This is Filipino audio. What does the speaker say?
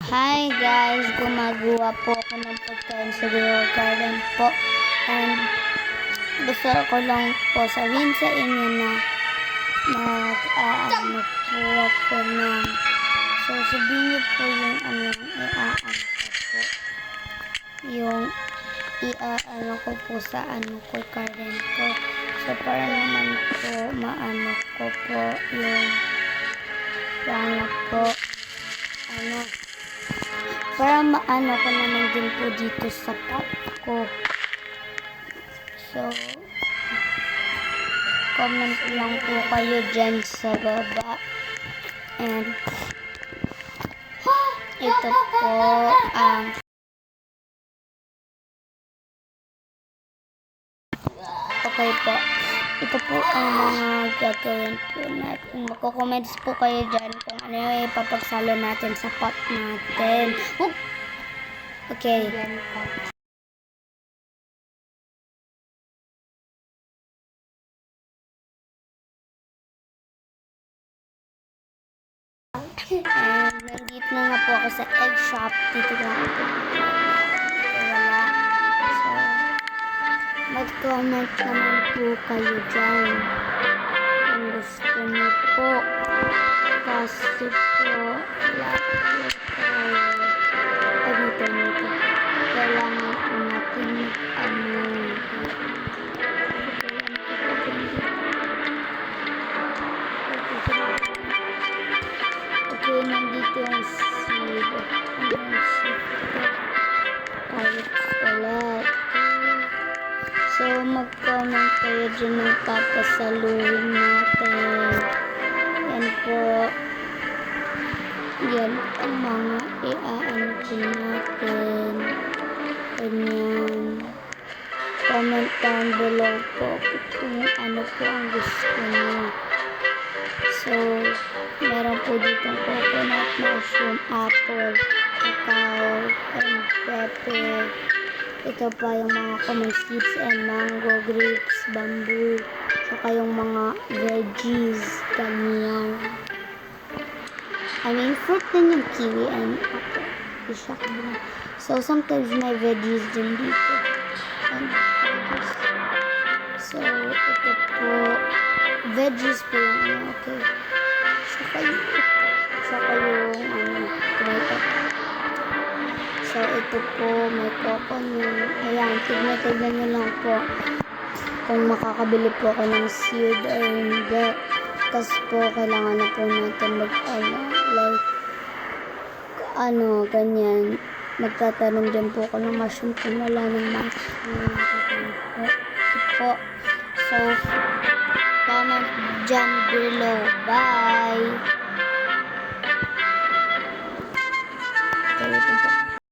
Hi guys, gumagawa po ako ng pagkain sa grow garden po, and gusto ko lang po sabihin sa inyo na mag-aano po ako ng, so sabihin niyo po yung i-aano ko po, yung i-aano ko po sa ko garden ko, so para naman po maano ko po yung po para maano ko naman din po dito sa pot ko. So, comment lang po kayo dyan sa baba. And, ito po ang okay po. Ito po ang mga gagawin po natin. Magko-comments po kayo dyan kung ano yung ipapagsalo natin sa pot natin. Okay. And nandito na po ako sa egg shop. Dito lang ako. Wala. So, mag-comment naman po kayo dyan kung gusto niyo po. Kasi po, lahat po kayo. Dito. Kailangan po natin okay, nandito yung seed. Carrots ulit. So, mag-comment kayo dyan ng papasaluhin natin. Yan po. Yan ang mga i-aano natin. Ganyan. Comment down below po kung ano po ang gusto niyo. So, meron po ditong coconut, mushroom, apple, cacao, and pepper. Ito pa yung mga common seeds and mango, grapes, bamboo, saka yung mga veggies, ganyan. I mean, fruit din yung kiwi and apple. So, sometimes may veggies din dito. And veggies. So, ito po, veggies po yung okay. Saka yung tomato. So, ito po, may coconut. Ayan, tignan nyo lang po kung makakabili po ako ng seed or hindi. Tapos po, kailangan na po natin ganyan. Magtatanong din po ako ng mushroom kung wala ng mushroom. Ito po. So, comment dyan below. Bye!